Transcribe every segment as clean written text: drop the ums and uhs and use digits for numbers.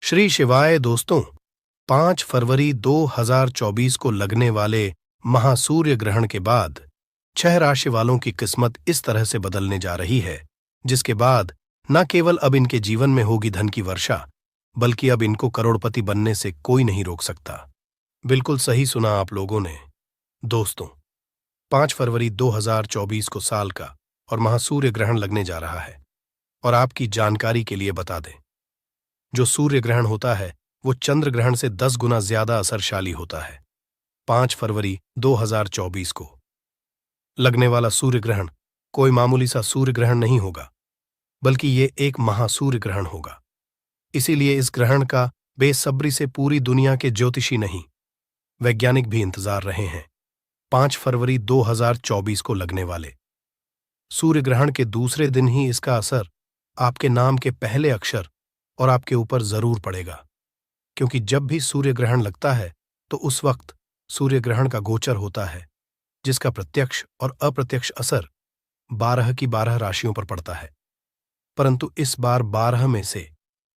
श्री शिवाय दोस्तों, 5 फरवरी 2024 को लगने वाले महासूर्य ग्रहण के बाद 6 राशि वालों की किस्मत इस तरह से बदलने जा रही है, जिसके बाद न केवल अब इनके जीवन में होगी धन की वर्षा, बल्कि अब इनको करोड़पति बनने से कोई नहीं रोक सकता। बिल्कुल सही सुना आप लोगों ने। दोस्तों, 5 फरवरी 2024 को साल का और महासूर्य ग्रहण लगने जा रहा है। और आपकी जानकारी के लिए बता दें, जो सूर्य ग्रहण होता है वो चंद्र ग्रहण से 10 गुना ज्यादा असरशाली होता है। 5 फरवरी 2024 को लगने वाला सूर्य ग्रहण कोई मामूली सा सूर्य ग्रहण नहीं होगा, बल्कि ये एक महासूर्य ग्रहण होगा। इसीलिए इस ग्रहण का बेसब्री से पूरी दुनिया के ज्योतिषी नहीं, वैज्ञानिक भी इंतजार रहे हैं। 5 फरवरी 2024 को लगने वाले सूर्य ग्रहण के दूसरे दिन ही इसका असर आपके नाम के पहले अक्षर और आपके ऊपर जरूर पड़ेगा, क्योंकि जब भी सूर्य ग्रहण लगता है तो उस वक्त सूर्य ग्रहण का गोचर होता है, जिसका प्रत्यक्ष और अप्रत्यक्ष असर 12 की 12 राशियों पर पड़ता है। परंतु इस बार 12 में से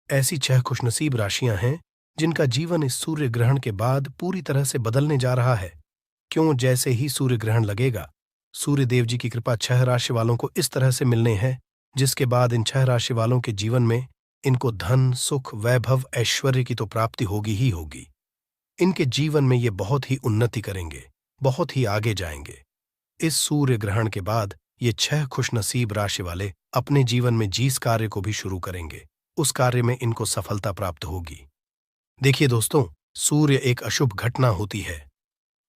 ऐसी 6 खुशनसीब राशियां हैं जिनका जीवन इस सूर्य ग्रहण के बाद पूरी तरह से बदलने जा रहा है। क्यों? जैसे ही सूर्य ग्रहण लगेगा, सूर्य देव जी की कृपा 6 राशि वालों को इस तरह से मिलने है, जिसके बाद इन 6 राशि वालों के जीवन में इनको धन, सुख, वैभव, ऐश्वर्य की तो प्राप्ति होगी ही होगी। इनके जीवन में ये बहुत ही उन्नति करेंगे, बहुत ही आगे जाएंगे। इस सूर्य ग्रहण के बाद ये 6 खुशनसीब राशि वाले अपने जीवन में जिस कार्य को भी शुरू करेंगे, उस कार्य में इनको सफलता प्राप्त होगी। देखिए दोस्तों, सूर्य एक अशुभ घटना होती है।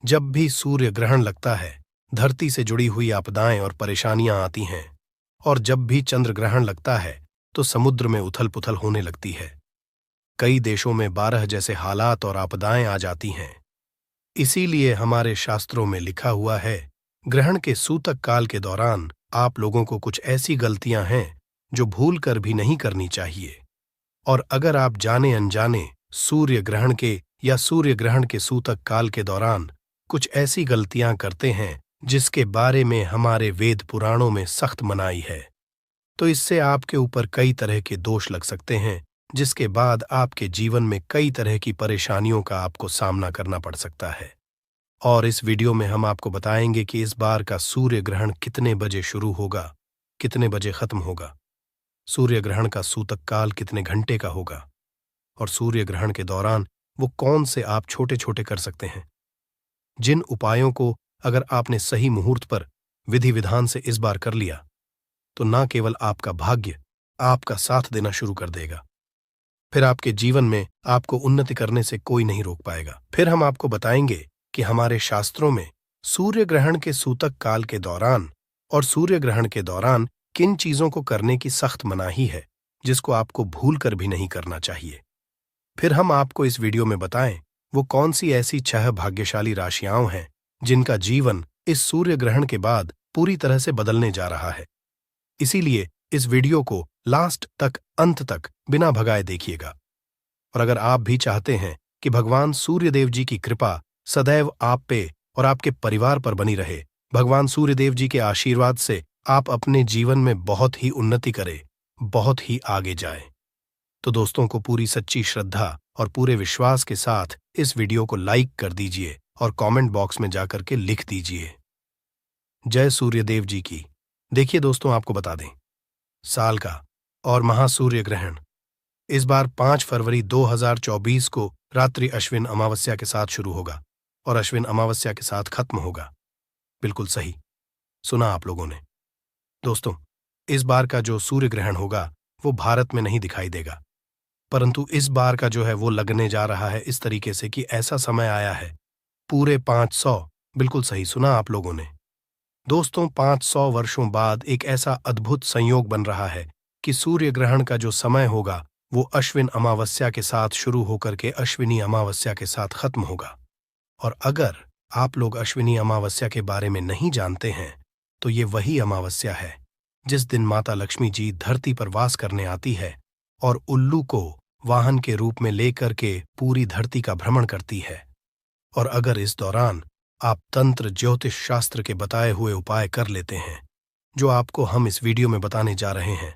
जब भी सूर्य ग्रहण लगता है, धरती से जुड़ी हुई आपदाएं और परेशानियां आती हैं, और जब भी चंद्र ग्रहण लगता है तो समुद्र में उथल पुथल होने लगती है। कई देशों में 12 जैसे हालात और आपदाएं आ जाती हैं। इसीलिए हमारे शास्त्रों में लिखा हुआ है, ग्रहण के सूतक काल के दौरान आप लोगों को कुछ ऐसी गलतियां हैं जो भूल कर भी नहीं करनी चाहिए। और अगर आप जाने अनजाने सूर्य ग्रहण के या सूर्य ग्रहण के सूतक काल के दौरान कुछ ऐसी गलतियां करते हैं जिसके बारे में हमारे वेद पुराणों में सख्त मनाही है, तो इससे आपके ऊपर कई तरह के दोष लग सकते हैं, जिसके बाद आपके जीवन में कई तरह की परेशानियों का आपको सामना करना पड़ सकता है। और इस वीडियो में हम आपको बताएंगे कि इस बार का सूर्य ग्रहण कितने बजे शुरू होगा, कितने बजे खत्म होगा, सूर्य ग्रहण का सूतक काल कितने घंटे का होगा, और सूर्य ग्रहण के दौरान वो कौन से आप छोटे छोटे कर सकते हैं, जिन उपायों को अगर आपने सही मुहूर्त पर विधि विधान से इस बार कर लिया तो न केवल आपका भाग्य आपका साथ देना शुरू कर देगा, फिर आपके जीवन में आपको उन्नति करने से कोई नहीं रोक पाएगा। फिर हम आपको बताएंगे कि हमारे शास्त्रों में सूर्य ग्रहण के सूतक काल के दौरान और सूर्य ग्रहण के दौरान किन चीजों को करने की सख्त मनाही है, जिसको आपको भूल कर भी नहीं करना चाहिए। फिर हम आपको इस वीडियो में बताएं वो कौन सी ऐसी 6 भाग्यशाली राशियां हैं जिनका जीवन इस सूर्य ग्रहण के बाद पूरी तरह से बदलने जा रहा है। इसीलिए इस वीडियो को लास्ट तक, अंत तक बिना भगाए देखिएगा। और अगर आप भी चाहते हैं कि भगवान सूर्यदेव जी की कृपा सदैव आप पे और आपके परिवार पर बनी रहे, भगवान सूर्यदेव जी के आशीर्वाद से आप अपने जीवन में बहुत ही उन्नति करें, बहुत ही आगे जाएं, तो दोस्तों को पूरी सच्ची श्रद्धा और पूरे विश्वास के साथ इस वीडियो को लाइक कर दीजिए और कमेंट बॉक्स में जाकर के लिख दीजिए, जय सूर्यदेव जी की। देखिए दोस्तों, आपको बता दें, साल का और महासूर्य ग्रहण इस बार 5 फरवरी 2024 को रात्रि अश्विन अमावस्या के साथ शुरू होगा और अश्विन अमावस्या के साथ खत्म होगा। बिल्कुल सही सुना आप लोगों ने। दोस्तों, इस बार का जो सूर्य ग्रहण होगा वो भारत में नहीं दिखाई देगा, परंतु इस बार का जो है वो लगने जा रहा है इस तरीके से कि ऐसा समय आया है पूरे 500, बिल्कुल सही सुना आप लोगों ने। दोस्तों, 500 वर्षों बाद एक ऐसा अद्भुत संयोग बन रहा है कि सूर्य ग्रहण का जो समय होगा वो अश्विन अमावस्या के साथ शुरू होकर के अश्विनी अमावस्या के साथ खत्म होगा। और अगर आप लोग अश्विनी अमावस्या के बारे में नहीं जानते हैं तो ये वही अमावस्या है जिस दिन माता लक्ष्मी जी धरती पर वास करने आती है और उल्लू को वाहन के रूप में लेकर के पूरी धरती का भ्रमण करती है। और अगर इस दौरान आप तंत्र ज्योतिष शास्त्र के बताए हुए उपाय कर लेते हैं, जो आपको हम इस वीडियो में बताने जा रहे हैं,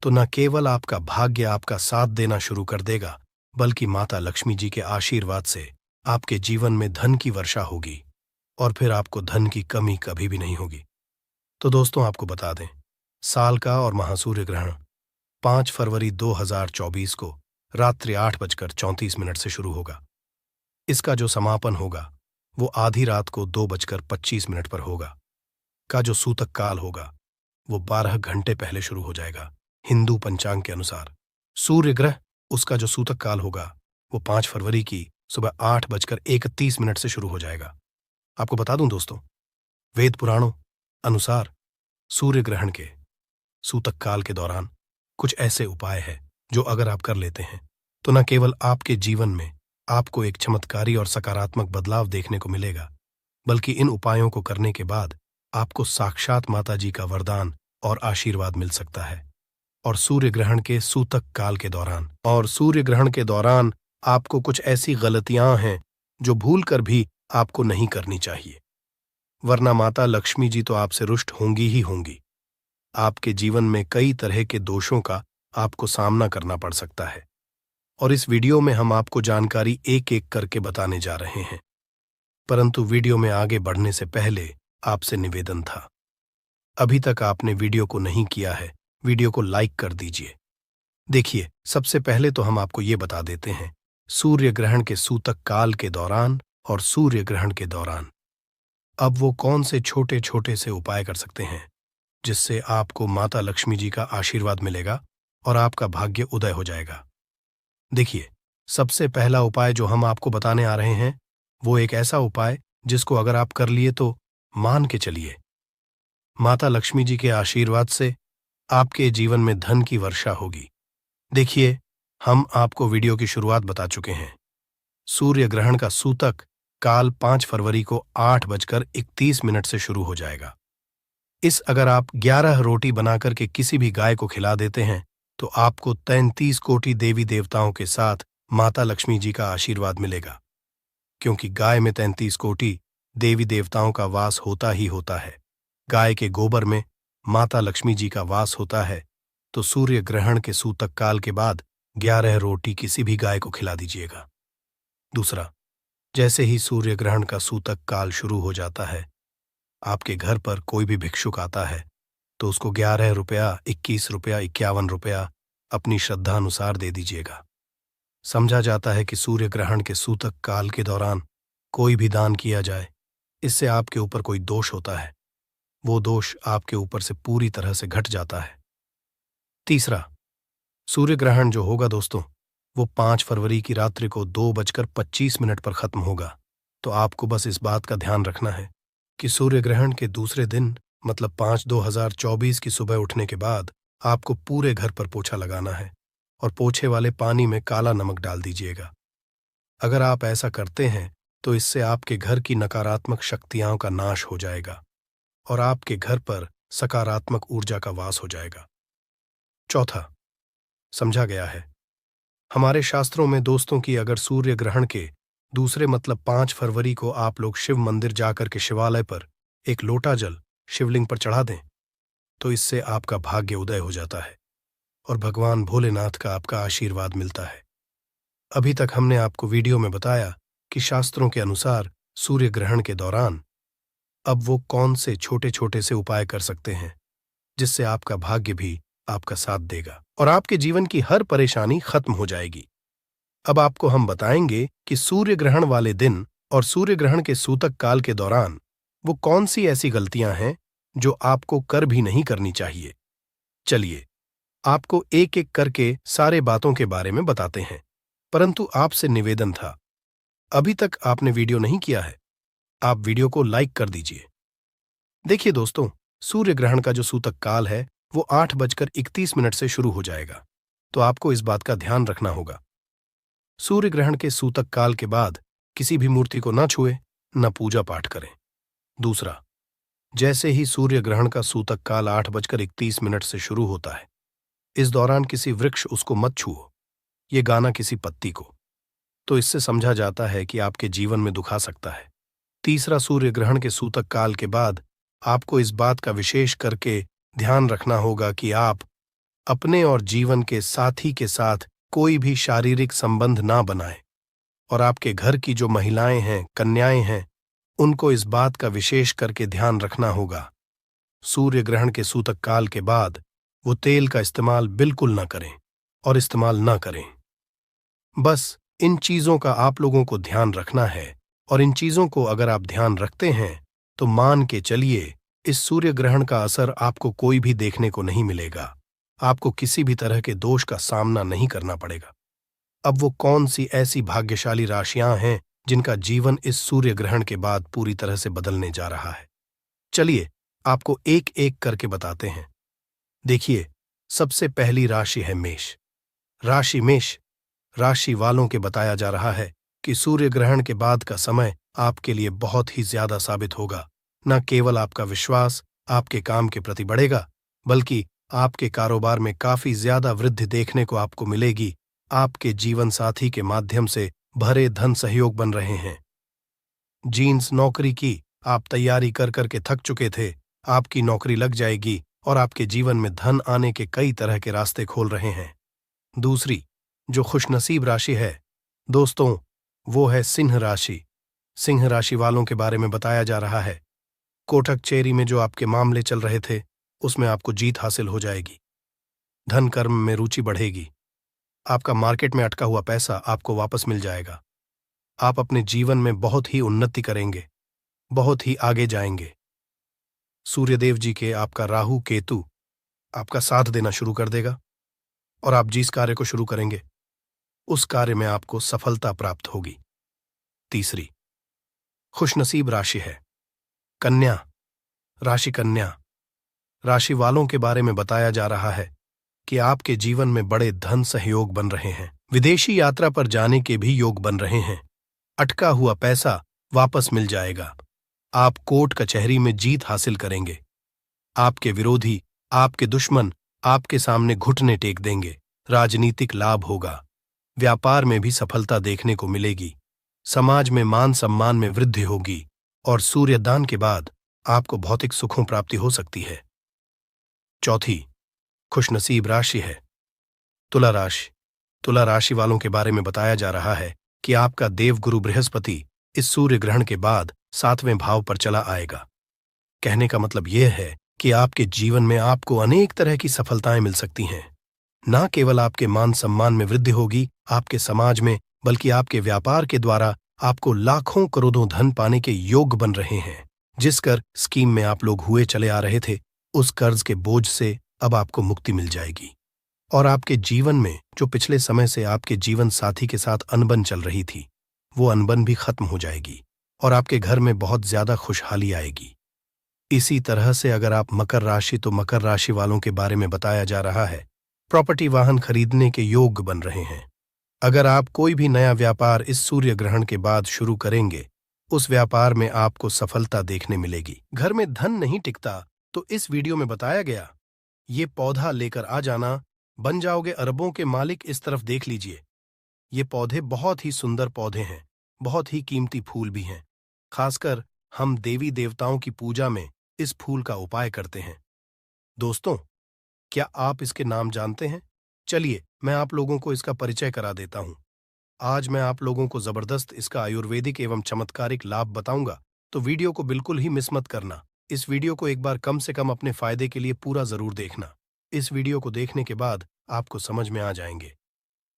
तो न केवल आपका भाग्य आपका साथ देना शुरू कर देगा, बल्कि माता लक्ष्मी जी के आशीर्वाद से आपके जीवन में धन की वर्षा होगी और फिर आपको धन की कमी कभी भी नहीं होगी। तो दोस्तों, आपको बता दें, साल का और महासूर्य ग्रहण 5 फरवरी 2024 को रात्रि 8:34 से शुरू होगा। इसका जो समापन होगा वो आधी रात को 2:25 पर होगा। का जो सूतक काल होगा वो 12 घंटे पहले शुरू हो जाएगा हिंदू पंचांग के अनुसार। सूर्य ग्रह उसका जो सूतक काल होगा वो 5 फरवरी की सुबह 8:31 से शुरू हो जाएगा। आपको बता दूं दोस्तों, वेद पुराणों अनुसार सूर्य ग्रहण के सूतक काल के दौरान कुछ ऐसे उपाय हैं जो अगर आप कर लेते हैं तो न केवल आपके जीवन में आपको एक चमत्कारी और सकारात्मक बदलाव देखने को मिलेगा, बल्कि इन उपायों को करने के बाद आपको साक्षात माता जी का वरदान और आशीर्वाद मिल सकता है। और सूर्य ग्रहण के दौरान आपको कुछ ऐसी गलतियां हैं जो भूल कर भी आपको नहीं करनी चाहिए, वरना माता लक्ष्मी जी तो आपसे रुष्ट होंगी ही होंगी। आपके जीवन में कई तरह के दोषों का आपको सामना करना पड़ सकता है और इस वीडियो में हम आपको जानकारी एक एक करके बताने जा रहे हैं। परंतु वीडियो में आगे बढ़ने से पहले आपसे निवेदन था, अभी तक आपने वीडियो को नहीं किया है, वीडियो को लाइक कर दीजिए। देखिए, सबसे पहले तो हम आपको ये बता देते हैं सूर्य ग्रहण के सूतक काल के दौरान और सूर्य ग्रहण के दौरान अब वो कौन से छोटे छोटे से उपाय कर सकते हैं जिससे आपको माता लक्ष्मी जी का आशीर्वाद मिलेगा और आपका भाग्य उदय हो जाएगा। देखिए, सबसे पहला उपाय जो हम आपको बताने आ रहे हैं वो एक ऐसा उपाय जिसको अगर आप कर लिए तो मान के चलिए, माता लक्ष्मी जी के आशीर्वाद से आपके जीवन में धन की वर्षा होगी। देखिए, हम आपको वीडियो की शुरुआत बता चुके हैं। सूर्य ग्रहण का सूतक काल 5 फरवरी को 8:31 से शुरू हो जाएगा। इस अगर आप 11 रोटी बनाकर के किसी भी गाय को खिला देते हैं तो आपको 33 कोटि देवी देवताओं के साथ माता लक्ष्मी जी का आशीर्वाद मिलेगा, क्योंकि गाय में 33 कोटि देवी देवताओं का वास होता ही होता है। गाय के गोबर में माता लक्ष्मी जी का वास होता है। तो सूर्य ग्रहण के सूतक काल के बाद 11 रोटी किसी भी गाय को खिला दीजिएगा। दूसरा, जैसे ही सूर्य ग्रहण का सूतक काल शुरू हो जाता है, आपके घर पर कोई भी भिक्षुक आता है तो उसको 11 रुपया, 21 रुपया, 51 रुपया अपनी श्रद्धा अनुसार दे दीजिएगा। समझा जाता है कि सूर्य ग्रहण के सूतक काल के दौरान कोई भी दान किया जाए, इससे आपके ऊपर कोई दोष होता है, वो दोष आपके ऊपर से पूरी तरह से घट जाता है। तीसरा, सूर्य ग्रहण जो होगा दोस्तों वो 5 फरवरी की रात्रि को 2:25 पर खत्म होगा। तो आपको बस इस बात का ध्यान रखना है कि सूर्य ग्रहण के दूसरे दिन मतलब 5/2024 की सुबह उठने के बाद आपको पूरे घर पर पोछा लगाना है और पोछे वाले पानी में काला नमक डाल दीजिएगा। अगर आप ऐसा करते हैं तो इससे आपके घर की नकारात्मक शक्तियों का नाश हो जाएगा और आपके घर पर सकारात्मक ऊर्जा का वास हो जाएगा। चौथा, समझा गया है हमारे शास्त्रों में दोस्तों की अगर सूर्य ग्रहण के दूसरे मतलब 5 फरवरी को आप लोग शिव मंदिर जाकर के शिवालय पर एक लोटा जल शिवलिंग पर चढ़ा दें तो इससे आपका भाग्य उदय हो जाता है और भगवान भोलेनाथ का आपका आशीर्वाद मिलता है। अभी तक हमने आपको वीडियो में बताया कि शास्त्रों के अनुसार सूर्य ग्रहण के दौरान अब वो कौन से छोटे छोटे से उपाय कर सकते हैं जिससे आपका भाग्य भी आपका साथ देगा और आपके जीवन की हर परेशानी खत्म हो जाएगी। अब आपको हम बताएंगे कि सूर्य ग्रहण वाले दिन और सूर्य ग्रहण के सूतक काल के दौरान वो कौन सी ऐसी गलतियां हैं जो आपको कर भी नहीं करनी चाहिए। चलिए, आपको एक एक करके सारे बातों के बारे में बताते हैं, परंतु आपसे निवेदन था, अभी तक आपने वीडियो नहीं किया है, आप वीडियो को लाइक कर दीजिए। देखिए दोस्तों, सूर्य ग्रहण का जो सूतक काल है वो 8:31 से शुरू हो जाएगा, तो आपको इस बात का ध्यान रखना होगा। सूर्य ग्रहण के सूतक काल के बाद किसी भी मूर्ति को न छुए, न पूजा पाठ करें। दूसरा, जैसे ही सूर्य ग्रहण का सूतक काल 8:31 से शुरू होता है, इस दौरान किसी वृक्ष उसको मत छुओ, ये गाना किसी पत्ती को, तो इससे समझा जाता है कि आपके जीवन में दुख आ सकता है। तीसरा, सूर्य ग्रहण के सूतक काल के बाद आपको इस बात का विशेष करके ध्यान रखना होगा कि आप अपने और जीवन के साथी के साथ कोई भी शारीरिक संबंध ना बनाए। और आपके घर की जो महिलाएं हैं, कन्याएं हैं, उनको इस बात का विशेष करके ध्यान रखना होगा। सूर्य ग्रहण के सूतक काल के बाद वो तेल का इस्तेमाल बिल्कुल ना करें और इस्तेमाल ना करें। बस इन चीजों का आप लोगों को ध्यान रखना है, और इन चीजों को अगर आप ध्यान रखते हैं तो मान के चलिए इस सूर्य ग्रहण का असर आपको कोई भी देखने को नहीं मिलेगा। आपको किसी भी तरह के दोष का सामना नहीं करना पड़ेगा। अब वो कौन सी ऐसी भाग्यशाली राशियां हैं जिनका जीवन इस सूर्य ग्रहण के बाद पूरी तरह से बदलने जा रहा है? चलिए आपको एक एक करके बताते हैं। देखिए, सबसे पहली राशि है मेष। राशि मेष राशि वालों के बताया जा रहा है कि सूर्य ग्रहण के बाद का समय आपके लिए बहुत ही ज्यादा साबित होगा। न केवल आपका विश्वास आपके काम के प्रति बढ़ेगा, बल्कि आपके कारोबार में काफी ज्यादा वृद्धि देखने को आपको मिलेगी। आपके जीवन साथी के माध्यम से भरे धन सहयोग बन रहे हैं। जीन्स नौकरी की आप तैयारी कर करके थक चुके थे, आपकी नौकरी लग जाएगी और आपके जीवन में धन आने के कई तरह के रास्ते खोल रहे हैं। दूसरी जो खुशनसीब राशि है दोस्तों, वो है सिंह राशि। सिंह राशि वालों के बारे में बताया जा रहा है, कोटक चेरी में जो आपके मामले चल रहे थे उसमें आपको जीत हासिल हो जाएगी। धन कर्म में रुचि बढ़ेगी। आपका मार्केट में अटका हुआ पैसा आपको वापस मिल जाएगा। आप अपने जीवन में बहुत ही उन्नति करेंगे, बहुत ही आगे जाएंगे। सूर्यदेव जी के आपका राहु केतु आपका साथ देना शुरू कर देगा, और आप जिस कार्य को शुरू करेंगे उस कार्य में आपको सफलता प्राप्त होगी। तीसरी खुशनसीब राशि है कन्या। राशि कन्या राशि वालों के बारे में बताया जा रहा है कि आपके जीवन में बड़े धन सहयोग बन रहे हैं। विदेशी यात्रा पर जाने के भी योग बन रहे हैं। अटका हुआ पैसा वापस मिल जाएगा। आप कोर्ट कचहरी में जीत हासिल करेंगे। आपके विरोधी, आपके दुश्मन आपके सामने घुटने टेक देंगे। राजनीतिक लाभ होगा। व्यापार में भी सफलता देखने को मिलेगी। समाज में मान सम्मान में वृद्धि होगी, और सूर्यदान के बाद आपको भौतिक सुखों प्राप्ति हो सकती है। चौथी खुशनसीब राशि है तुला राशि। तुला राशि वालों के बारे में बताया जा रहा है कि आपका देवगुरु बृहस्पति इस सूर्य ग्रहण के बाद 7वें भाव पर चला आएगा। कहने का मतलब यह है कि आपके जीवन में आपको अनेक तरह की सफलताएं मिल सकती हैं। न केवल आपके मान सम्मान में वृद्धि होगी आपके समाज में, बल्कि आपके व्यापार के द्वारा आपको लाखों करोड़ों धन पाने के योग बन रहे हैं। जिस कर स्कीम में आप लोग हुए चले आ रहे थे, उस कर्ज के बोझ से अब आपको मुक्ति मिल जाएगी। और आपके जीवन में जो पिछले समय से आपके जीवन साथी के साथ अनबन चल रही थी, वो अनबन भी खत्म हो जाएगी, और आपके घर में बहुत ज्यादा खुशहाली आएगी। इसी तरह से अगर आप मकर राशि, तो मकर राशि वालों के बारे में बताया जा रहा है प्रॉपर्टी वाहन खरीदने के योग बन रहे हैं। अगर आप कोई भी नया व्यापार इस सूर्य ग्रहण के बाद शुरू करेंगे, उस व्यापार में आपको सफलता देखने मिलेगी। घर में धन नहीं टिकता तो इस वीडियो में बताया गया ये पौधा लेकर आ जाना, बन जाओगे अरबों के मालिक। इस तरफ देख लीजिए, ये पौधे बहुत ही सुंदर पौधे हैं, बहुत ही कीमती फूल भी हैं। खासकर हम देवी देवताओं की पूजा में इस फूल का उपाय करते हैं। दोस्तों, क्या आप इसके नाम जानते हैं? चलिए मैं आप लोगों को इसका परिचय करा देता हूं। आज मैं आप लोगों को जबरदस्त इसका आयुर्वेदिक एवं चमत्कारिक लाभ बताऊंगा, तो वीडियो को बिल्कुल ही मिस मत करना। इस वीडियो को एक बार कम से कम अपने फायदे के लिए पूरा जरूर देखना। इस वीडियो को देखने के बाद आपको समझ में आ जाएंगे।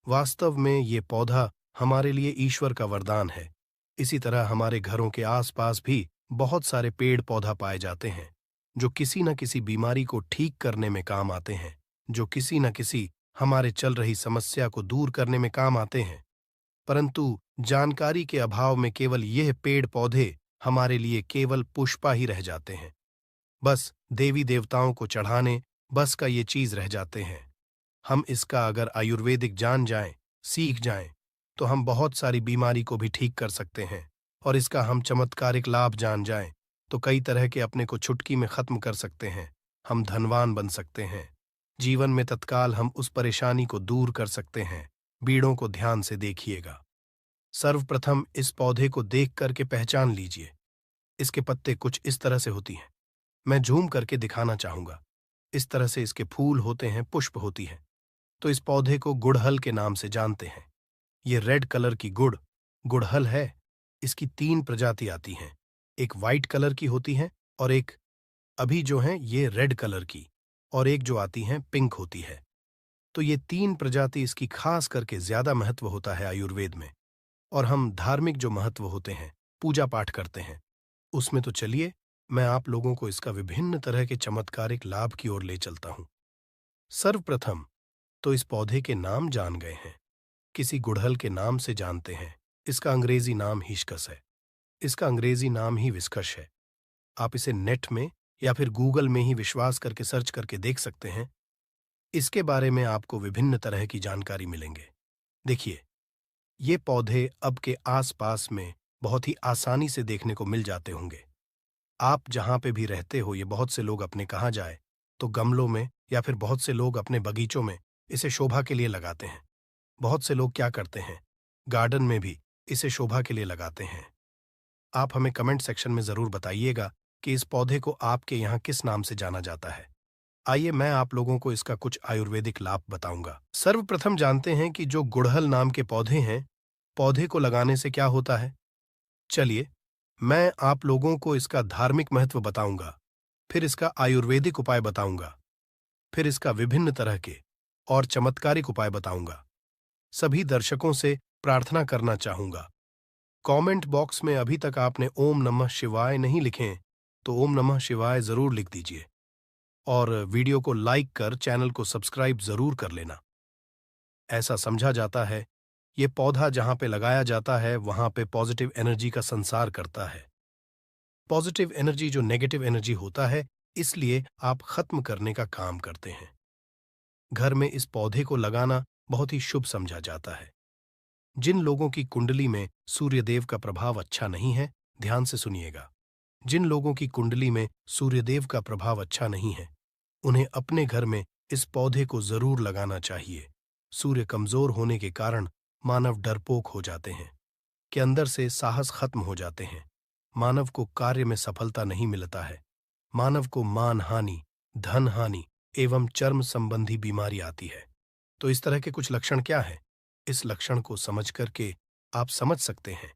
वास्तव में ये पौधा हमारे लिए ईश्वर का वरदान है। इसी तरह हमारे घरों के आसपास भी बहुत सारे पेड़ पौधा पाए जाते हैं जो किसी न किसी बीमारी को ठीक करने में काम आते हैं, जो किसी न किसी हमारे चल रही समस्या को दूर करने में काम आते हैं। परंतु जानकारी के अभाव में केवल यह पेड़ पौधे हमारे लिए केवल पुष्पा ही रह जाते हैं। बस देवी देवताओं को चढ़ाने बस का ये चीज रह जाते हैं। हम इसका अगर आयुर्वेदिक जान जाएं, सीख जाएं, तो हम बहुत सारी बीमारी को भी ठीक कर सकते हैं। और इसका हम चमत्कारिक लाभ जान जाएं तो कई तरह के अपने को चुटकी में खत्म कर सकते हैं। हम धनवान बन सकते हैं। जीवन में तत्काल हम उस परेशानी को दूर कर सकते हैं। बीड़ों को ध्यान से देखिएगा। सर्वप्रथम इस पौधे को देख करके पहचान लीजिए। इसके पत्ते कुछ इस तरह से होती हैं। मैं झूम करके दिखाना चाहूंगा। इस तरह से इसके फूल होते हैं, पुष्प होती है। तो इस पौधे को गुड़हल के नाम से जानते हैं। ये रेड कलर की गुड़हल है। इसकी 3 प्रजाति आती हैं। एक वाइट कलर की होती है और एक अभी जो है ये रेड कलर की, और एक जो आती हैं पिंक होती है। तो ये 3 प्रजाति इसकी खास करके ज्यादा महत्व होता है आयुर्वेद में। और हम धार्मिक जो महत्व होते हैं, पूजा पाठ करते हैं, उसमें तो चलिए मैं आप लोगों को इसका विभिन्न तरह के चमत्कारिक लाभ की ओर ले चलता हूं। सर्वप्रथम तो इस पौधे के नाम जान गए हैं। किसी गुड़हल के नाम से जानते हैं। इसका अंग्रेजी नाम हिबिस्कस है। इसका अंग्रेजी नाम ही विस्कस है। आप इसे नेट में या फिर गूगल में ही विश्वास करके सर्च करके देख सकते हैं। इसके बारे में आपको विभिन्न तरह की जानकारी मिलेंगे। देखिए, ये पौधे अब के आसपास में बहुत ही आसानी से देखने को मिल जाते होंगे। आप जहां पे भी रहते हो, ये बहुत से लोग अपने कहाँ जाए तो गमलों में या फिर बहुत से लोग अपने बगीचों में इसे शोभा के लिए लगाते हैं। बहुत से लोग क्या करते हैं, गार्डन में भी इसे शोभा के लिए लगाते हैं। आप हमें कमेंट सेक्शन में जरूर बताइएगा कि इस पौधे को आपके यहाँ किस नाम से जाना जाता है। आइए मैं आप लोगों को इसका कुछ आयुर्वेदिक लाभ बताऊंगा। सर्वप्रथम जानते हैं कि जो गुड़हल नाम के पौधे हैं, पौधे को लगाने से क्या होता है। चलिए मैं आप लोगों को इसका धार्मिक महत्व बताऊंगा, फिर इसका आयुर्वेदिक उपाय बताऊंगा, फिर इसका विभिन्न तरह के और चमत्कारिक उपाय बताऊंगा। सभी दर्शकों से प्रार्थना करना चाहूंगा, कमेंट बॉक्स में अभी तक आपने ओम नमः शिवाय नहीं लिखे तो ओम नमः शिवाय जरूर लिख दीजिए और वीडियो को लाइक कर चैनल को सब्सक्राइब जरूर कर लेना। ऐसा समझा जाता है ये पौधा जहां पे लगाया जाता है वहां पे पॉजिटिव एनर्जी का संसार करता है। पॉजिटिव एनर्जी जो नेगेटिव एनर्जी होता है, इसलिए आप खत्म करने का काम करते हैं। घर में इस पौधे को लगाना बहुत ही शुभ समझा जाता है। जिन लोगों की कुंडली में सूर्यदेव का प्रभाव अच्छा नहीं है, ध्यान से सुनिएगा। जिन लोगों की कुंडली में सूर्यदेव का प्रभाव अच्छा नहीं है, उन्हें अपने घर में इस पौधे को जरूर लगाना चाहिए। सूर्य कमजोर होने के कारण मानव डरपोक हो जाते हैं कि अंदर से साहस खत्म हो जाते हैं। मानव को कार्य में सफलता नहीं मिलता है। मानव को मान हानि, धन हानि एवं चर्म संबंधी बीमारी आती है। तो इस तरह के कुछ लक्षण क्या हैं? इस लक्षण को समझ करके आप समझ सकते हैं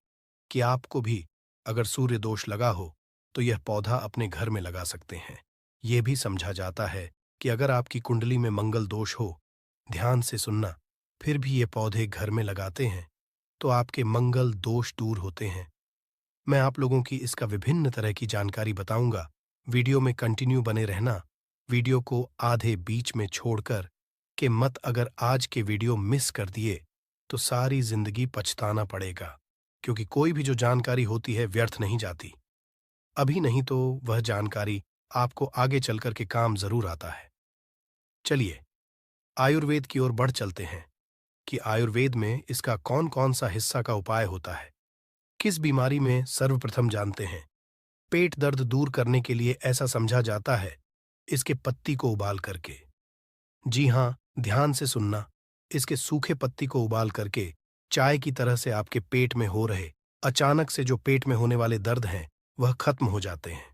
कि आपको भी अगर सूर्य दोष लगा हो तो यह पौधा अपने घर में लगा सकते हैं। यह भी समझा जाता है कि अगर आपकी कुंडली में मंगल दोष हो, ध्यान से सुनना, फिर भी ये पौधे घर में लगाते हैं तो आपके मंगल दोष दूर होते हैं। मैं आप लोगों की इसका विभिन्न तरह की जानकारी बताऊंगा। वीडियो में कंटिन्यू बने रहना। वीडियो को आधे बीच में छोड़कर कि मत अगर आज के वीडियो मिस कर दिए तो सारी जिंदगी पछताना पड़ेगा, क्योंकि कोई भी जो जानकारी होती है व्यर्थ नहीं जाती। अभी नहीं तो वह जानकारी आपको आगे चलकर के काम जरूर आता है। चलिए आयुर्वेद की ओर बढ़ चलते हैं कि आयुर्वेद में इसका कौन कौन सा हिस्सा का उपाय होता है। किस बीमारी में सर्वप्रथम जानते हैं। पेट दर्द दूर करने के लिए ऐसा समझा जाता है इसके पत्ती को उबाल करके। जी हां, ध्यान से सुनना। इसके सूखे पत्ती को उबाल करके चाय की तरह से आपके पेट में हो रहे अचानक से जो पेट में होने वाले दर्द हैं वह खत्म हो जाते हैं।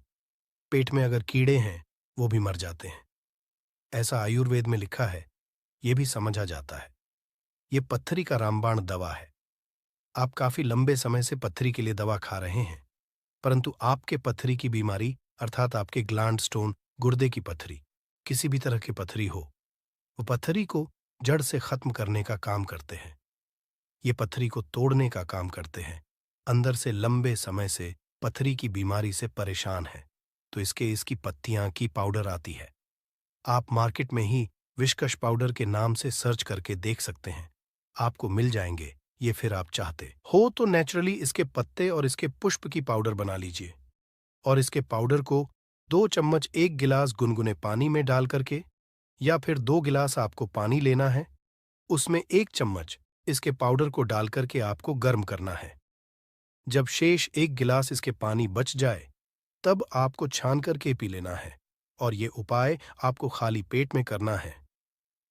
पेट में अगर कीड़े हैं वो भी मर जाते हैं। ऐसा आयुर्वेद में लिखा है, यह भी समझा जाता है। ये पत्थरी का रामबाण दवा है। आप काफी लंबे समय से पत्थरी के लिए दवा खा रहे हैं, परंतु आपके पत्थरी की बीमारी अर्थात आपके ग्लैंड स्टोन, गुर्दे की पत्थरी, किसी भी तरह की पत्थरी हो, वो पत्थरी को जड़ से खत्म करने का काम करते हैं। ये पत्थरी को तोड़ने का काम करते हैं। अंदर से लंबे समय से पत्थरी की बीमारी से परेशान है तो इसकी पत्तियां की पाउडर आती है। आप मार्केट में ही विस्कस पाउडर के नाम से सर्च करके देख सकते हैं, आपको मिल जाएंगे। ये फिर आप चाहते हो तो नेचुरली इसके पत्ते और इसके पुष्प की पाउडर बना लीजिए और इसके पाउडर को 2 चम्मच 1 गिलास गुनगुने पानी में डाल करके, या फिर 2 गिलास आपको पानी लेना है, उसमें 1 चम्मच इसके पाउडर को डाल करके आपको गर्म करना है। जब शेष 1 गिलास इसके पानी बच जाए तब आपको छान करके पी लेना है और ये उपाय आपको खाली पेट में करना है।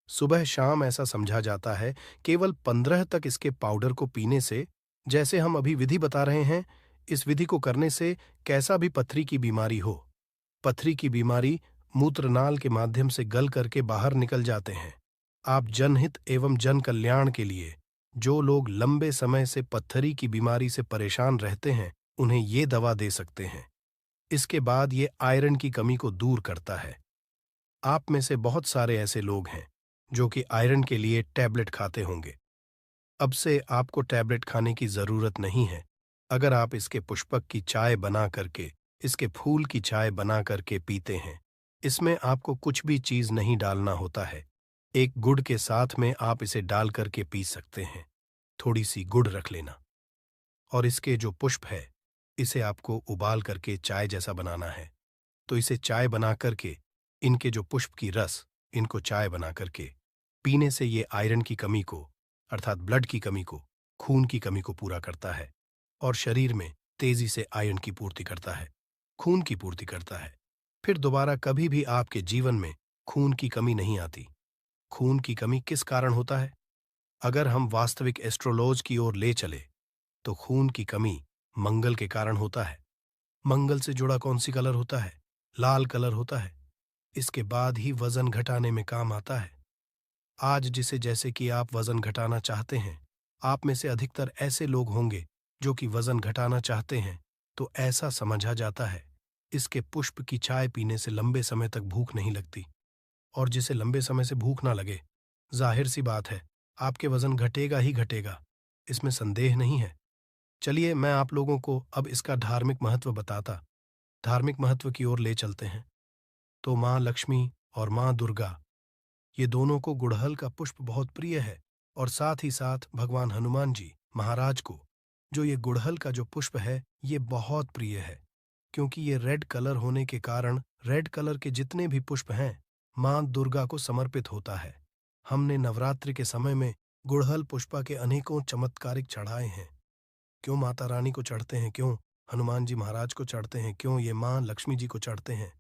सुबह शाम ऐसा समझा जाता है केवल 15 तक इसके पाउडर को पीने से, जैसे हम अभी विधि बता रहे हैं, इस विधि को करने से कैसा भी पथरी की बीमारी हो, पथरी की बीमारी मूत्रनाल के माध्यम से गल करके बाहर निकल जाते हैं। आप जनहित एवं जन कल्याण के लिए जो लोग लंबे समय से पत्थरी की बीमारी से परेशान रहते हैं, उन्हें ये दवा दे सकते हैं। इसके बाद ये आयरन की कमी को दूर करता है। आप में से बहुत सारे ऐसे लोग हैं जो कि आयरन के लिए टैबलेट खाते होंगे। अब से आपको टैबलेट खाने की जरूरत नहीं है। अगर आप इसके पुष्पक की चाय बना करके, इसके फूल की चाय बना करके पीते हैं, इसमें आपको कुछ भी चीज नहीं डालना होता है। एक गुड़ के साथ में आप इसे डाल करके पी सकते हैं। थोड़ी सी गुड़ रख लेना, और इसके जो पुष्प है, इसे आपको उबाल करके चाय जैसा बनाना है। तो इसे चाय बना करके, इनके जो पुष्प की रस, इनको चाय बना करके पीने से ये आयरन की कमी को, अर्थात ब्लड की कमी को, खून की कमी को पूरा करता है और शरीर में तेजी से आयरन की पूर्ति करता है, खून की पूर्ति करता है। फिर दोबारा कभी भी आपके जीवन में खून की कमी नहीं आती। खून की कमी किस कारण होता है? अगर हम वास्तविक एस्ट्रोलॉज की ओर ले चले तो खून की कमी मंगल के कारण होता है। मंगल से जुड़ा कौन सी कलर होता है? लाल कलर होता है। इसके बाद ही वजन घटाने में काम आता है। आज जिसे जैसे कि आप वजन घटाना चाहते हैं, आप में से अधिकतर ऐसे लोग होंगे जो कि वजन घटाना चाहते हैं, तो ऐसा समझा जाता है इसके पुष्प की चाय पीने से लंबे समय तक भूख नहीं लगती। और जिसे लंबे समय से भूख ना लगे, जाहिर सी बात है आपके वजन घटेगा ही घटेगा, इसमें संदेह नहीं है। चलिए मैं आप लोगों को अब इसका धार्मिक महत्व बताता, धार्मिक महत्व की ओर ले चलते हैं। तो माँ लक्ष्मी और माँ दुर्गा, ये दोनों को गुड़हल का पुष्प बहुत प्रिय है, और साथ ही साथ भगवान हनुमान जी महाराज को जो ये गुड़हल का जो पुष्प है, ये बहुत प्रिय है। क्योंकि ये रेड कलर होने के कारण रेड कलर के जितने भी पुष्प हैं, माँ दुर्गा को समर्पित होता है। हमने नवरात्रि के समय में गुड़हल पुष्पा के अनेकों चमत्कारिक चढ़ाए हैं। क्यों माता रानी को चढ़ते हैं, क्यों हनुमान जी महाराज को चढ़ते हैं, क्यों ये माँ लक्ष्मी जी को चढ़ते हैं?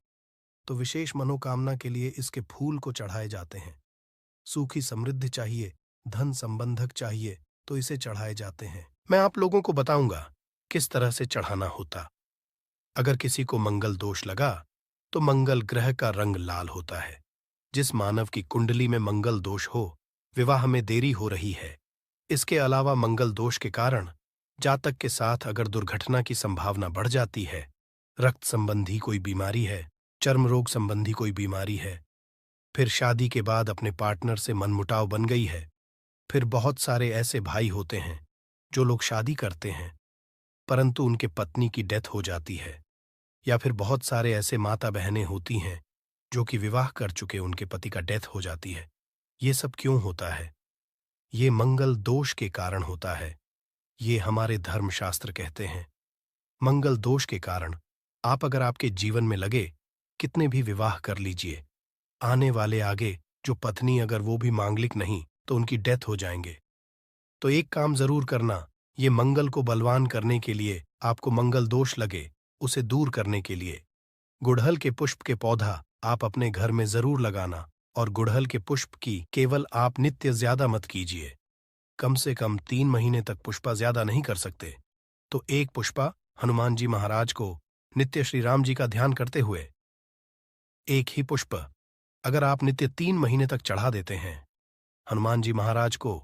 तो विशेष मनोकामना के लिए इसके फूल को चढ़ाए जाते हैं। सूखी समृद्धि चाहिए, धन संबंधक चाहिए, तो इसे चढ़ाए जाते हैं। मैं आप लोगों को बताऊंगा किस तरह से चढ़ाना होता। अगर किसी को मंगल दोष लगा तो मंगल ग्रह का रंग लाल होता है। जिस मानव की कुंडली में मंगल दोष हो, विवाह में देरी हो रही है। इसके अलावा मंगल दोष के कारण जातक के साथ अगर दुर्घटना की संभावना बढ़ जाती है, रक्त संबंधी कोई बीमारी है, चर्म रोग संबंधी कोई बीमारी है, फिर शादी के बाद अपने पार्टनर से मनमुटाव बन गई है, फिर बहुत सारे ऐसे भाई होते हैं जो लोग शादी करते हैं परंतु उनके पत्नी की डेथ हो जाती है, या फिर बहुत सारे ऐसे माता बहनें होती हैं जो कि विवाह कर चुके उनके पति का डेथ हो जाती है। ये सब क्यों होता है? ये मंगल दोष के कारण होता है। ये हमारे धर्मशास्त्र कहते हैं। मंगल दोष के कारण आप अगर आपके जीवन में लगे कितने भी विवाह कर लीजिए, आने वाले आगे जो पत्नी अगर वो भी मांगलिक नहीं तो उनकी डेथ हो जाएंगे। तो एक काम जरूर करना, ये मंगल को बलवान करने के लिए, आपको मंगल दोष लगे उसे दूर करने के लिए गुड़हल के पुष्प के पौधा आप अपने घर में जरूर लगाना। और गुड़हल के पुष्प की केवल आप नित्य ज्यादा मत कीजिए। कम से कम 3 महीने तक पुष्पा ज्यादा नहीं कर सकते। तो एक पुष्पा हनुमान जी महाराज को नित्य श्री राम जी का ध्यान करते हुए, एक ही पुष्प अगर आप नित्य 3 महीने तक चढ़ा देते हैं हनुमान जी महाराज को,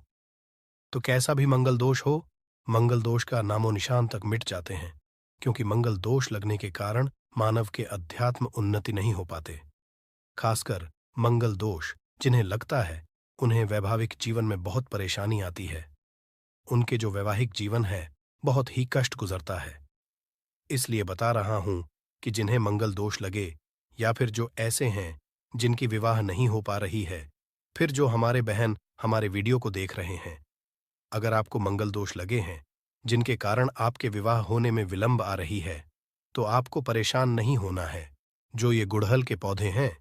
तो कैसा भी मंगल दोष हो, मंगल दोष का नामो निशान तक मिट जाते हैं। क्योंकि मंगल दोष लगने के कारण मानव के अध्यात्म उन्नति नहीं हो पाते। खासकर मंगल दोष जिन्हें लगता है, उन्हें वैवाहिक जीवन में बहुत परेशानी आती है। उनके जो वैवाहिक जीवन है बहुत ही कष्ट गुजरता है। इसलिए बता रहा हूं कि जिन्हें मंगल दोष लगे, या फिर जो ऐसे हैं जिनकी विवाह नहीं हो पा रही है, फिर जो हमारे बहन हमारे वीडियो को देख रहे हैं, अगर आपको मंगल दोष लगे हैं जिनके कारण आपके विवाह होने में विलंब आ रही है, तो आपको परेशान नहीं होना है। जो ये गुड़हल के पौधे हैं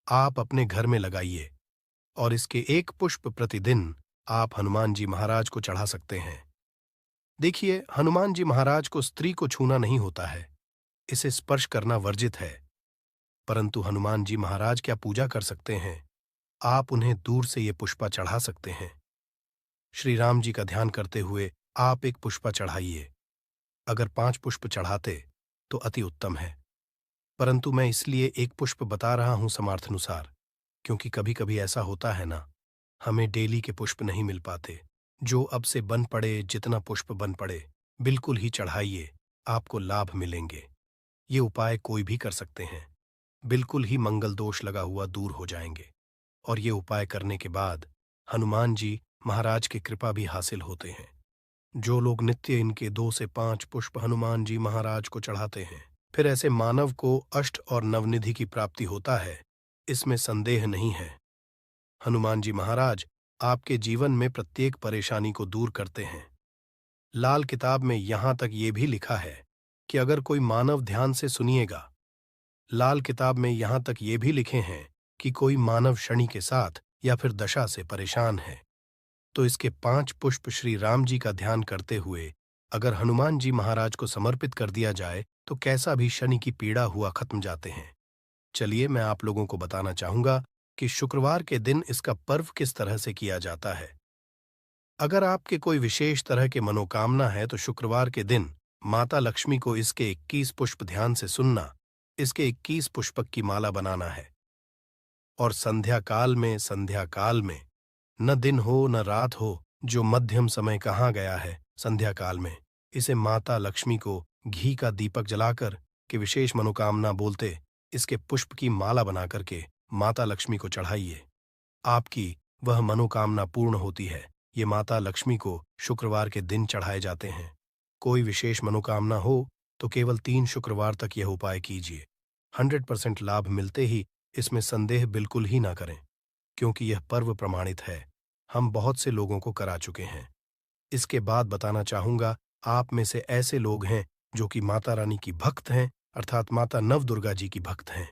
आप अपने घर में लगाइए, और इसके एक पुष्प प्रतिदिन आप हनुमान जी महाराज को चढ़ा सकते हैं। देखिए, हनुमान जी महाराज को स्त्री को छूना नहीं होता है, इसे स्पर्श करना वर्जित है। परंतु हनुमान जी महाराज क्या पूजा कर सकते हैं, आप उन्हें दूर से ये पुष्पा चढ़ा सकते हैं। श्री राम जी का ध्यान करते हुए आप एक पुष्पा चढ़ाइए। अगर 5 पुष्प चढ़ाते तो अति उत्तम है, परंतु मैं इसलिए एक पुष्प बता रहा हूं समर्थानुसार, क्योंकि कभी कभी ऐसा होता है ना हमें डेली के पुष्प नहीं मिल पाते। जो अब से बन पड़े, जितना पुष्प बन पड़े, बिल्कुल ही चढ़ाइए, आपको लाभ मिलेंगे। ये उपाय कोई भी कर सकते हैं। बिल्कुल ही मंगल दोष लगा हुआ दूर हो जाएंगे। और ये उपाय करने के बाद हनुमान जी महाराज की कृपा भी हासिल होते हैं। जो लोग नित्य इनके 2 से 5 पुष्प हनुमान जी महाराज को चढ़ाते हैं, फिर ऐसे मानव को अष्ट और नवनिधि की प्राप्ति होता है, इसमें संदेह नहीं है। हनुमान जी महाराज आपके जीवन में प्रत्येक परेशानी को दूर करते हैं। लाल किताब में यहां तक ये भी लिखा है कि अगर कोई मानव ध्यान से सुनिएगा, लाल किताब में यहां तक ये भी लिखे हैं कि कोई मानव शनि के साथ या फिर दशा से परेशान है, तो इसके 5 पुष्प श्री राम जी का ध्यान करते हुए अगर हनुमान जी महाराज को समर्पित कर दिया जाए तो कैसा भी शनि की पीड़ा हुआ खत्म जाते हैं। चलिए मैं आप लोगों को बताना चाहूंगा कि शुक्रवार के दिन इसका पर्व किस तरह से किया जाता है। अगर आपके कोई विशेष तरह के मनोकामना है तो शुक्रवार के दिन माता लक्ष्मी को इसके 21 पुष्प ध्यान से सुनना, इसके 21 पुष्पक की माला बनाना है। और संध्या काल में न दिन हो न रात हो, जो मध्यम समय कहा गया है, संध्या काल में इसे माता लक्ष्मी को घी का दीपक जलाकर के विशेष मनोकामना बोलते इसके पुष्प की माला बना करके माता लक्ष्मी को चढ़ाइए। आपकी वह मनोकामना पूर्ण होती है। ये माता लक्ष्मी को शुक्रवार के दिन चढ़ाए जाते हैं। कोई विशेष मनोकामना हो तो केवल 3 शुक्रवार तक यह उपाय कीजिए। 100% लाभ मिलते ही इसमें संदेह बिल्कुल ही ना करें, क्योंकि यह पर्व प्रमाणित है। हम बहुत से लोगों को करा चुके हैं। इसके बाद बताना चाहूंगा, आप में से ऐसे लोग हैं जो कि माता रानी की भक्त हैं, अर्थात माता नवदुर्गा जी की भक्त हैं।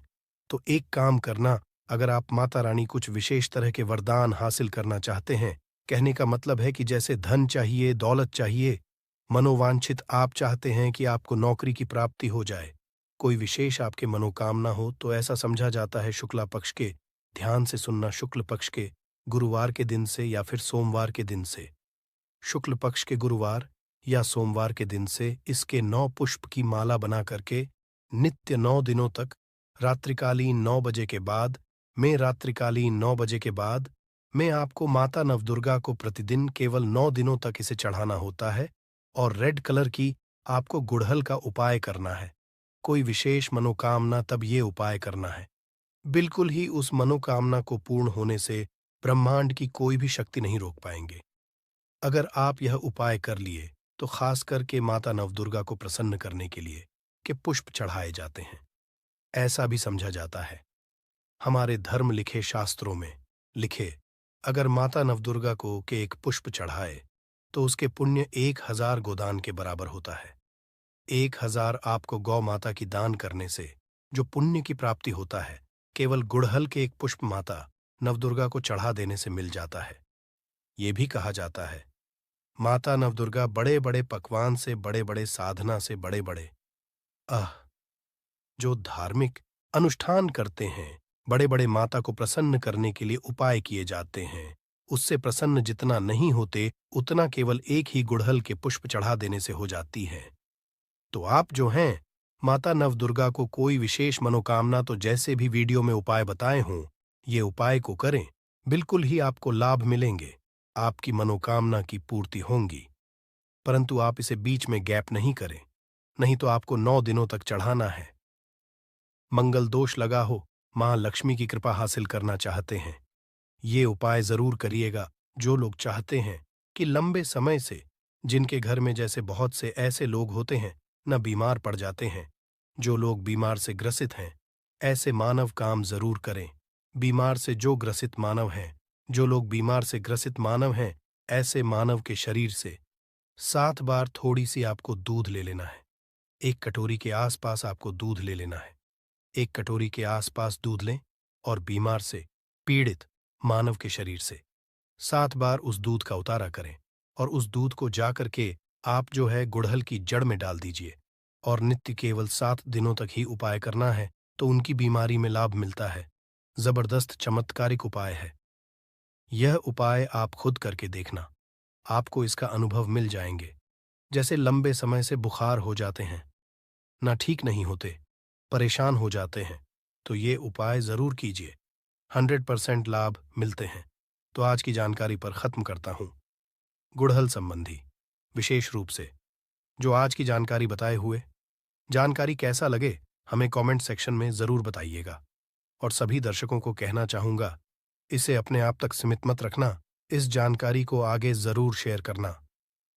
तो एक काम करना, अगर आप माता रानी कुछ विशेष तरह के वरदान हासिल करना चाहते हैं, कहने का मतलब है कि जैसे धन चाहिए, दौलत चाहिए, मनोवांछित आप चाहते हैं कि आपको नौकरी की प्राप्ति हो जाए, कोई विशेष आपके मनोकामना हो, तो ऐसा समझा जाता है शुक्ला पक्ष के ध्यान से सुनना, शुक्ल पक्ष के गुरुवार के दिन से या फिर सोमवार के दिन से। शुक्ल पक्ष के गुरुवार या सोमवार के दिन से इसके 9 पुष्प की माला बना करके नित्य 9 दिनों तक रात्रिकालीन 9 बजे के बाद में आपको माता नवदुर्गा को प्रतिदिन केवल 9 दिनों तक इसे चढ़ाना होता है। और रेड कलर की आपको गुड़हल का उपाय करना है। कोई विशेष मनोकामना तब ये उपाय करना है। बिल्कुल ही उस मनोकामना को पूर्ण होने से ब्रह्मांड की कोई भी शक्ति नहीं रोक पाएंगे। अगर आप यह उपाय कर लिए तो खास करके माता नवदुर्गा को प्रसन्न करने के लिए कि पुष्प चढ़ाए जाते हैं। ऐसा भी समझा जाता है, हमारे धर्म लिखे शास्त्रों में लिखे, अगर माता नवदुर्गा को के एक पुष्प चढ़ाए तो उसके पुण्य 1000 गोदान के बराबर होता है। 1000 आपको गौ माता की दान करने से जो पुण्य की प्राप्ति होता है, केवल गुड़हल के एक पुष्प माता नवदुर्गा को चढ़ा देने से मिल जाता है। ये भी कहा जाता है, माता नवदुर्गा बड़े बड़े पकवान से, बड़े बड़े साधना से, बड़े बड़े जो धार्मिक अनुष्ठान करते हैं, बड़े बड़े माता को प्रसन्न करने के लिए उपाय किए जाते हैं, उससे प्रसन्न जितना नहीं होते उतना केवल एक ही गुड़हल के पुष्प चढ़ा देने से हो जाती है। तो आप जो हैं, माता नवदुर्गा को कोई विशेष मनोकामना तो जैसे भी वीडियो में उपाय बताए हों, ये उपाय को करें, बिल्कुल ही आपको लाभ मिलेंगे, आपकी मनोकामना की पूर्ति होंगी। परंतु आप इसे बीच में गैप नहीं करें, नहीं तो आपको 9 दिनों तक चढ़ाना है। मंगल दोष लगा हो, मां लक्ष्मी की कृपा हासिल करना चाहते हैं, ये उपाय जरूर करिएगा। जो लोग चाहते हैं कि लंबे समय से, जिनके घर में जैसे बहुत से ऐसे लोग होते हैं न बीमार पड़ जाते हैं, जो लोग बीमार से ग्रसित हैं, ऐसे मानव काम जरूर करें। बीमार से जो ग्रसित मानव हैं, जो लोग बीमार से ग्रसित मानव हैं, ऐसे मानव के शरीर से 7 बार थोड़ी सी आपको दूध ले लेना है। 1 कटोरी के आसपास आपको दूध ले लेना है। 1 कटोरी के आसपास दूध लें और बीमार से पीड़ित मानव के शरीर से 7 बार उस दूध का उतारा करें और उस दूध को जाकर के आप जो है गुड़हल की जड़ में डाल दीजिए और नित्य केवल 7 दिनों तक ही उपाय करना है, तो उनकी बीमारी में लाभ मिलता है। जबरदस्त चमत्कारिक उपाय है। यह उपाय आप खुद करके देखना, आपको इसका अनुभव मिल जाएंगे। जैसे लंबे समय से बुखार हो जाते हैं, ना ठीक नहीं होते, परेशान हो जाते हैं, तो ये उपाय जरूर कीजिए, 100% लाभ मिलते हैं। तो आज की जानकारी पर खत्म करता हूं। गुड़हल संबंधी विशेष रूप से जो आज की जानकारी बताए हुए जानकारी कैसा लगे हमें कमेंट सेक्शन में जरूर बताइएगा। और सभी दर्शकों को कहना चाहूंगा, इसे अपने आप तक सीमित मत रखना, इस जानकारी को आगे जरूर शेयर करना।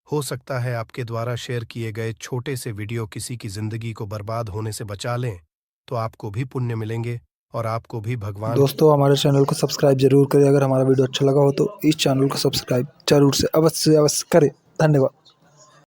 हो सकता है आपके द्वारा शेयर किए गए छोटे से वीडियो किसी की जिंदगी को बर्बाद होने से बचा लें, तो आपको भी पुण्य मिलेंगे और आपको भी भगवान। दोस्तों, हमारे चैनल को सब्सक्राइब जरूर करें। अगर हमारा वीडियो अच्छा लगा हो तो इस चैनल को सब्सक्राइब जरूर से अवश्य करें। धन्यवाद।